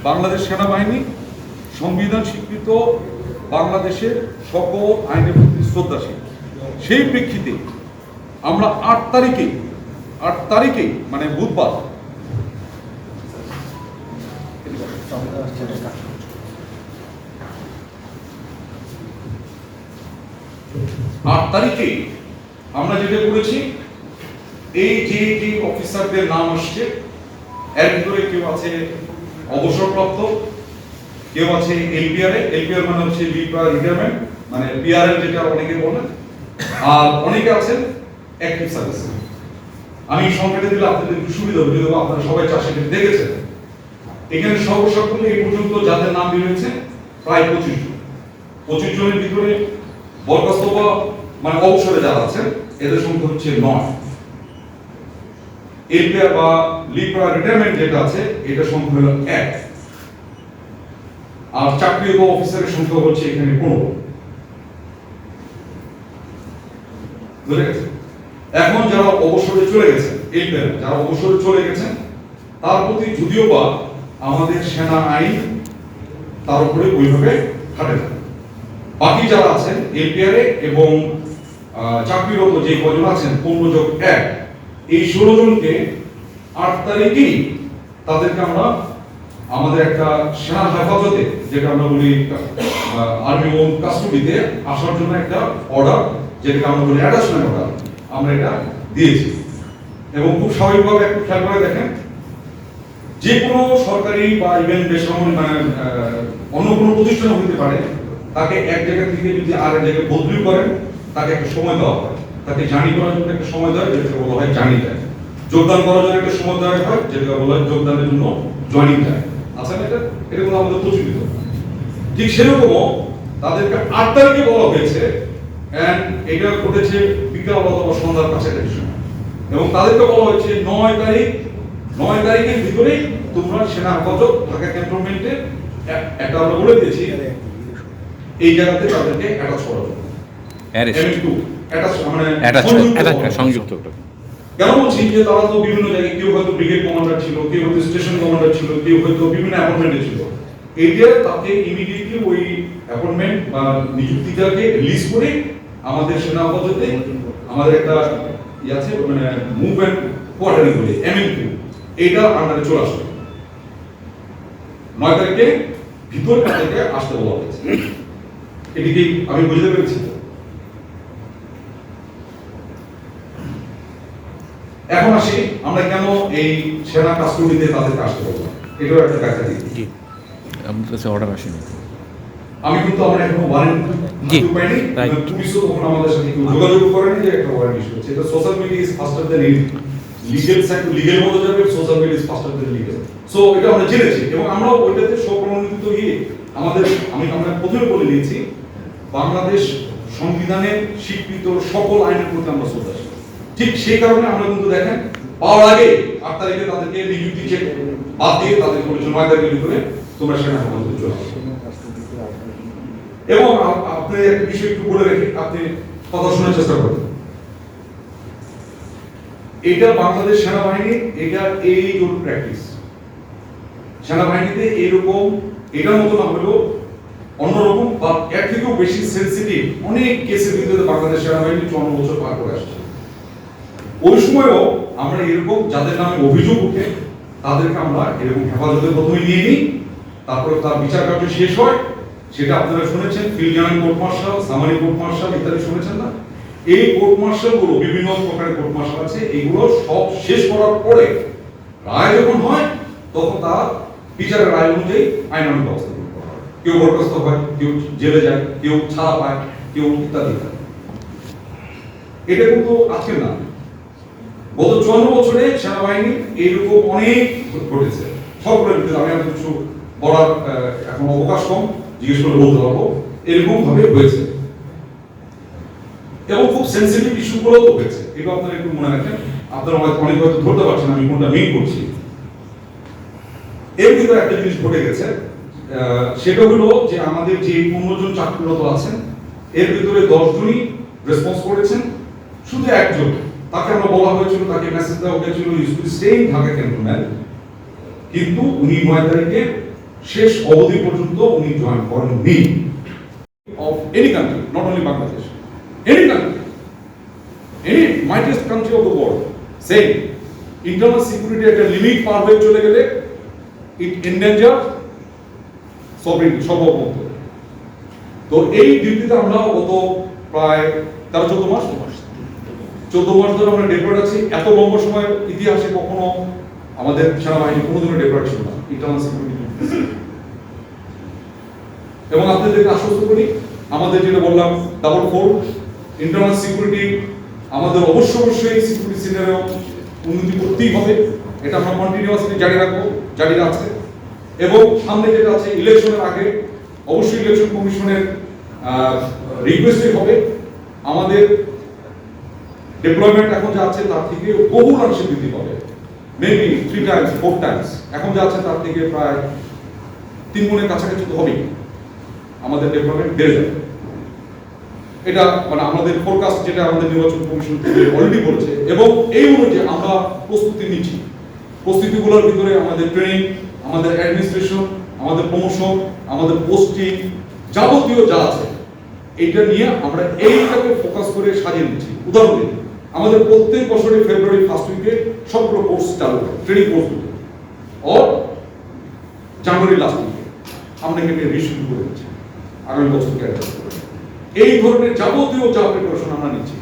বাংলাদেশ সেনাবাহিনী সংবিধান স্বীকৃত বাংলাদেশের সকল আইনের প্রতি শ্রদ্ধাশীল। সেই প্রেক্ষিতে আমরা 8 তারিখে মানে বুধবার 8 তারিখে আমরা যেটা করেছি, এই যে অফিসারদের নাম আসছে এর ভিতরে কেউ আছে অবসরপ্রাপ্ত, কেউ আছে এলপিআর মানে হচ্ছে লিভ বাই রিটায়ারমেন্ট, মানে পিআরএল যেটা অনেকে বলেন, আর অনেকে আছেন অ্যাক্টিভ সার্ভিস। আমি সংখ্যাটা দিলে আপনাদের একটু সুবিধা হবে, যদি আপনারা সবাই চাষিকে দেখেছেন। এখানে সর্বসকলে এই পর্যন্ত যাদের নাম বেরিয়েছে প্রায় 25 জনের ভিতরে বরখাস্ত বা মানে অবসরে যারা আছেন এদের সংখ্যা হচ্ছে 9। এলপিআর বা লিভ বাই রিটায়ারমেন্ট যেটা আছে এটা সংখ্যা হলো 1, আর চাকরিরত অফিসারের সংখ্যা হচ্ছে এখানে 15। বুঝে গেছে? এখন যারা অবসরে চলে গেছেন, এলপিআর যারা অবসরে চলে গেছেন, তার প্রতি যদিও বা আমাদের সেনা আইন তার উপরে ওইভাবে খাটে না। বাকি যারা আছেন এলপিআর এবং চাকরিরত যে কজন আছেন 15+1, এই 16 জনকে 8 তারিখেই তাদেরকে আমরা আমাদের একটা সেনা হেফাজতে, যেটা আমরা বলি আর্মি ওন কাস্টডিতে আসার জন্য একটা অর্ডার, যেটাকে আমরা বলি অ্যাটাচমেন্ট অর্ডার, আমরা এটা দিয়েছি। এবং খুব স্বাভাবিকভাবে একটু খেয়াল করে দেখেন, যে কোনো সরকারি বা ইভেন বেসরকারি মানে অন্য কোনো প্রতিষ্ঠান হতে পারে, তাকে এক জায়গা থেকে যদি আরেক জায়গায় বদলি করেন তাকে একটা সময় দেওয়া হয়, তাকে জার্নি করার জন্য একটা সময় দেওয়া হয়, যেটাকে বলা হয় জার্নি টাইম। যোগদান করার জন্য একটা সময় দেওয়া হয়, যেটাকে বলা হয় যোগদানের জন্য জয়েনিং টাইম। আচ্ছা, এটা কোনো আমাদের প্রচলিত। ঠিক সেরকমও তাদেরকে 8 তারিখে বলা হয়েছে, এন্ড এটা ঘটেছে বিকাল অথবা সন্ধ্যার কাছাকাছি সময়, এবং তাদেরকে বলা হয়েছে 9 তারিখের ভিতরে তোমরা সেনা হেফাজত ঢাকা ক্যান্টনমেন্টে একটা আমরা বলে দিয়েছি এই জায়গাতে তাদেরকে অ্যাটাচ করা হবে। সংযুক্ত। কেন বলছি যে তারা তো বিভিন্ন জায়গায়, কেউ হয়তো ব্রিগেড কমান্ডার ছিল, কেউ হয়তো স্টেশন কমান্ডার ছিল, কেউ হয়তো বিভিন্ন অ্যাপয়েন্টমেন্টে ছিল। এইটা তাকে ইমিডিয়েটলি ওই অ্যাপয়েন্টমেন্ট বা নিযুক্তিটাকে রিলিজ করে আমাদের সেনা হেফাজতে আমাদের একটা আছে মানে মুভ এন্ড কোয়ার্টারিং বলে MN2, এইটা আন্ডারে চলে আসবে। 9 তারিখে ভিতর তাদেরকে আসতে বলা হয়েছে। এদিকে আমি বুঝতে পেরেছি। এখন আসি আমরা কেন এই সেনা কাস্টডিতে তাদেরকে আসতে বলবো, এটাও একটা ব্যাখ্যা দিই। আমাদের কাছে অর্ডার আসেনি, আমি কিন্তু আমরা এখনো ওয়ারেন্ট পাইনি, পুলিশও তখন আমাদের সাথে যোগাযোগ করেনি যে একটা ওয়ারেন্ট ইস্যু হচ্ছে। এটা social media is ফাস্টার than legal side, legal বলা যাবে, social media is ফাস্টার than legal. So এটা আমরা জেনেছি এবং আমরা ওইটাতে স্বপ্রণোদিত হয়ে আমরা প্রথমে বলে দিয়েছি, বাংলাদেশ সংবিধানের স্বীকৃত সকল আইনের প্রতি আমরা শ্রদ্ধাশীল। ঠিক সেই কারণে আমরা কিন্তু দেখেন পাওয়ার আগে 8 তারিখে তাদেরকে নিযুক্তি চেক বাদ দিয়ে তাদের বলেছে 9 তারিখের ভিতরে তোমরা সেনা হেফাজতে চলে আসো। এবং আপনি একটা বিষয় একটু বলে রেখে আপনি কথা শোনার চেষ্টা করবেন। এটা বাংলাদেশ সেনাবাহিনী, এটা এই রুল প্র্যাকটিস সেনাবাহিনীতে এরকম, এটার মতো না হলেও অন্যরকম বা এর থেকেও বেশি সেন্সিটিভ অনেক কেসের ভিতরে বাংলাদেশ সেনাবাহিনী 54 বছর পার করে আসছে। ওই সময়ও আমরা এরকম যাদের নামে অভিযোগ উঠে তাদেরকে আমরা এরকম হেফাজতে প্রথমে নিয়ে নিই, তারপরে তার বিচার কার্য শেষ হয়। সেটা আপনারা শুনেছেন, field joint court martial, summary court martial ইত্যাদি শুনেছেন না? এই কোর্ট মার্শাল গুলো বিভিন্ন প্রকারের কোর্ট মার্শাল আছে, এগুলো সব শেষ করার পরে রায় যখন হয় তখন তার বিচারের রায় অনুযায়ী আইনানুগ ব্যবস্থা গ্রহণ করা হয়। কেউ বরখাস্ত হয়, কেউ জেলে যায়, কেউ ছাড়া পায়, কেউ ইত্যাদি ইত্যাদি। এটা কিন্তু আজকের না, গত 54 বছরে সেনাবাহিনী এইরকম অনেক ঘটেছে। সবগুলোর ভিতরে আমি কিছু বলার এখন অবকাশ কম, জিজ্ঞেস করে বলতে পারবো এরকম ভাবে হয়েছে, এবং খুব সেন্সিটিভ ইস্যুগুলো তো হয়েছে। এটা আপনারা একটু মনে রাখেন, আপনারা অনেক হয়তো ধরতে পারছেন আমি কোনটা মেইন করছি। এর ভিতরে একটা জিনিস ঘটে গেছে, সেটা হলো যে আমাদের যে 15 জন চাকরিরত আছেন এর ভিতরে 10 জনই রেসপন্স করেছেন, শুধু একজন তাকে আমরা বলা হয়েছিল, তাকে মেসেজ দেওয়া হয়েছিল স্টে ইন ঢাকা ক্যান্টনমেন্ট, কিন্তু উনি 9 তারিখে শেষ অবধি পর্যন্ত উনি জয়েন করেননি। Of any country, not only Bangladesh, any country, any মাইটেস্ট country of the world, সেই ইন্টারনাল সিকিউরিটি একটা লিমিট পার হয়ে চলে গেলে ইট এন্ডেঞ্জার সভরেনিটি, সার্বভৌমত্ব। তো এই ডিউটিতে আমরা গত প্রায় 13-14 মাস ধরে আমরা ডেপ্লয়েড আছি। এত লম্বা সময়ের ইতিহাসে কখনো আমাদের সেনাবাহিনী কোনো ধরনের ডেপ্লয়েড ছিল না ইন্টারনাল সিকিউরিটি। এবং আপনাদেরকে আশ্বস্ত করি, আমাদের যেটা বললাম ডাবল ফোর ইন্টারনাল সিকিউরিটি, আমাদের অবশ্যই সিকিউরিটি সিনারিও উন্নতি করতেই হবে। এটা আমরা কন্টিনিউয়াসলি জারি রাখবো, জারি আছে। এবং সামনে যেটা আছে ইলেকশনের আগে অবশ্যই ইলেকশন কমিশনের রিকোয়েস্টই হবে আমাদের ডিপ্লয়মেন্ট এখন যা আছে তার থেকে বহুলাংশে বৃদ্ধি পাবে, মেবি 3 times 4 times। এখন যা আছে তার থেকে প্রায় 3 গুণের কাছাকাছি তো হবেই আমাদের ডেভেলপমেন্ট বেড়ে যাবে। এটা মানে আমাদের ফোরকাস্ট যেটা আমাদের নির্বাচন কমিশন থেকে অলরেডি বলেছে, এবং এই অনুযায়ী আমরা প্রস্তুতি নিচ্ছি। প্রস্তুতিগুলোর ভিতরে আমাদের ট্রেনিং, আমাদের অ্যাডমিনিস্ট্রেশন, আমাদের প্রমোশন, আমাদের পোস্টিং, যাবতীয় যা আছে এইটা নিয়ে আমরা এইটাকে ফোকাস করে সাজিয়ে নিচ্ছি। উদাহরণ দিই, আমাদের প্রত্যেক বছরের ফেব্রুয়ারি ফার্স্ট উইকে সবগুলো কোর্স চালু হয়, ট্রেনিং কোর্সগুলো, ও জানুয়ারি লাস্ট উইকে আমরা এখানে রিশিডিউল করে দিচ্ছি আগামী বছরকে অ্যাডজাস্ট করে। এই ধরনের যাবতীয় যা প্রিপারেশন আমরা নিচ্ছি।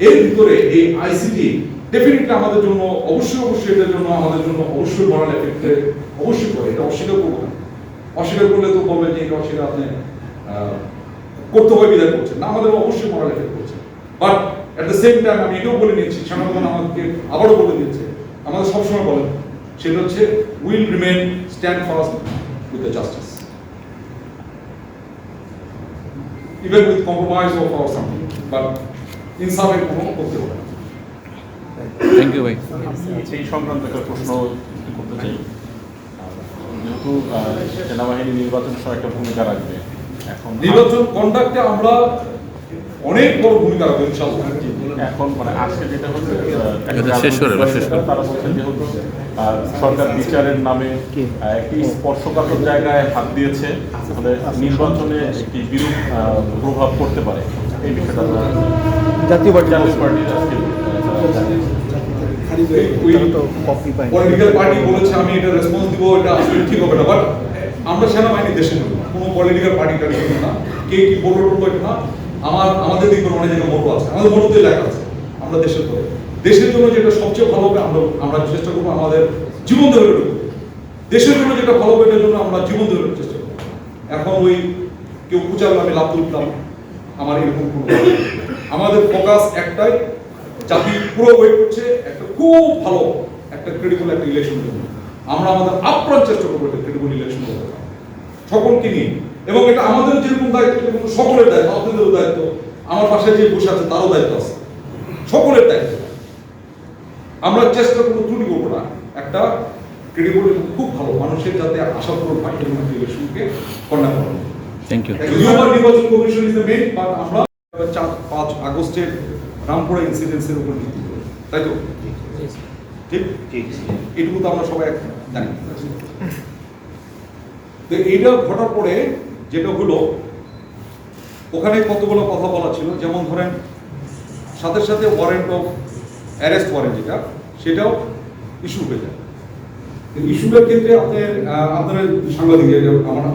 এর ভিতরে এই আইসিটি ডেফিনেটলি আমাদের জন্য অবশ্যই এটার জন্য আমাদের জন্য অবশ্যই মরাল এফেক্ট অবশ্যই করে, এটা অস্বীকার করবো না। অস্বীকার করলে তো বলবেন যে এটা অস্বীকার আপনি করতে হবে বিদায় করছেন না, আমাদের অবশ্যই মরাল এফেক্ট করছে। But at the same time আমি এটাও বলে নিচ্ছি, সেনাপ্রধান আমাদেরকে আবারও বলে দিচ্ছে, আমাদের সবসময় বলেন, সেটা হচ্ছে will remain stand fast with the justice even with compromise of or something, but ইনসাফের কোনো করতে হবে না। থ্যাংক ইউ ভাই। সেই সংক্রান্ত একটা প্রশ্ন করতে চাই। যেহেতু সেনাবাহিনী নির্বাচনের সময় একটা ভূমিকা রাখবে, এখন নির্বাচন কন্ডাক্টে আমরা অনেক বড় ভূমিকা রাখবো ইনশাআল্লাহ। এখন মানে আজকে যেটা হচ্ছে শেষ করে তারা বলছেন যেহেতু সরকার বিচারের নামে একটি স্পর্শকাতর জায়গায় হাত দিয়েছে, তাহলে নির্বাচনে একটি বিরূপ প্রভাব পড়তে পারে। এই বিষয়টা জাতীয় পার্টির আজকে পলিটিক্যাল পার্টি বলেছে, আমি এটা রেসপন্স দিব, এটা আসলে ঠিক হবে না। বাট আমরা সেনাবাহিনী দেশের জন্য, কোনো পলিটিক্যাল পার্টিটার জন্য না, কে কি বলবো এটা না। আমাদের দিকে অনেক জায়গায় মোটো আছে, আমাদের মোটোতে লেখা আছে আমরা দেশের জন্য, দেশের জন্য যেটা সবচেয়ে ভালো হবে আমরা চেষ্টা করবো আমাদের জীবন দেওয়ার জন্য। দেশের জন্য যেটা ভালো হবে এটার জন্য আমরা জীবন দেওয়ার চেষ্টা করবো। এখন ওই কেউ কুচাল আমি লাভ তুলতাম, আমার এরকম কোনো আমাদের ফোকাস একটাই, জাতি পুরো ওয়েট করছে একটা খুব ভালো একটা ক্রেডিবল একটা ইলেকশন জন্য। আমরা আমাদের আপ্রাণ চেষ্টা করবো একটা ক্রেডিবল ইলেকশন করতে সকলকে নিয়ে, এবং এটা আমাদের যেরকম দায়িত্ব কিন্তু সকলের দায়িত্ব, আপনাদেরও দায়িত্ব, আমার পাশে যে বসে আছে তারও দায়িত্ব আছে, সকলের দায়িত্ব। আমরা চেষ্টা করবো, ত্রুটি করবো না, একটা ক্রেডিবল খুব ভালো মানুষের যাতে আশা পূরণ হয় এরকম একটা ইলেকশনকে কন্ডাক্ট করা। Thank you. যদিও নির্বাচন কমিশন ইজ দ্য মেইন, বাট আমরা 4-5 আগস্টের রামপুরা ইনসিডেন্সের উপর ভিত্তি করে, তাই তো ঠিক এটুকু তো আমরা সবাই জানি। তো এইটা ঘটার পরে যেটা হলো, ওখানে কতগুলো কথা বলা ছিল, যেমন ধরেন সাথে সাথে ওয়ারেন্ট অফ অ্যারেস্ট ওয়ারেন্ট যেটা, সেটাও ইস্যু হয়ে যায়। ইস্যুটার ক্ষেত্রে আপনারা সাংবাদিক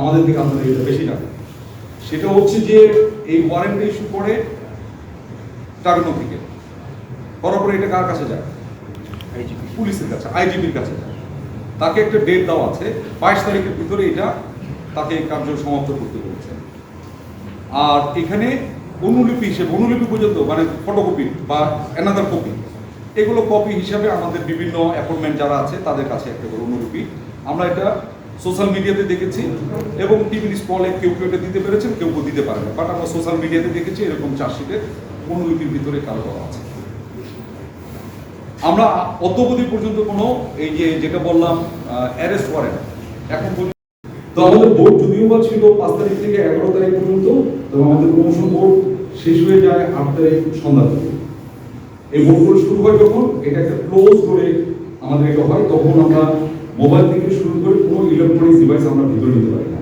আমাদের থেকে আপনারা এটা বেশি জানেন। সেটা হচ্ছে যে এই ওয়ারেন্ট ইস্যু করে ট্রাইব্যুনাল থেকে, করার পরে এটা কার কাছে যায়? পুলিশের কাছে, আইজিপির কাছে যায়। তাকে একটা ডেট দেওয়া আছে, 22 তারিখের ভিতরে এটা তাকে কার্য সমাপ্ত করতে বলেছে। আর এখানে অনুলিপি হিসেবে, অনুলিপি পর্যন্ত মানে ফটোকপি বা অ্যানাদার কপি, এগুলো কপি হিসাবে আমাদের বিভিন্ন অ্যাপয়েন্টমেন্ট যারা আছে তাদের কাছে একটা করে অনুলিপি। আমরা এটা সোশ্যাল মিডিয়াতে দেখেছি এবং টিভির স্টলে কেউ কেউ এটা দিতে পেরেছেন, কেউ কেউ দিতে পারে না, বাট আমরা সোশ্যাল মিডিয়াতে দেখেছি এরকম চার্জশিটের অনুলিপির ভিতরে কারো করা আছে। আমরা অদ্যবধি পর্যন্ত কোনো এই যে যেটা বললাম অ্যারেস্ট ওয়ারেন্ট এখন পর্যন্ত, তো আমাদের বোর্ড যদিও বা ছিল 5 তারিখ থেকে 11 তারিখ পর্যন্ত, তো আমাদের প্রমোশন বোর্ড শেষ হয়ে যায় 8 তারিখ সন্ধ্যা থেকে। এই বোর্ডগুলো শুরু হয় যখন এটা একটা ক্লোজ করে আমাদের এটা হয়, তখন আমরা মোবাইল থেকে শুরু করে কোনো ইলেকট্রনিক্স ডিভাইস আমরা ভিতরে নিতে পারি না।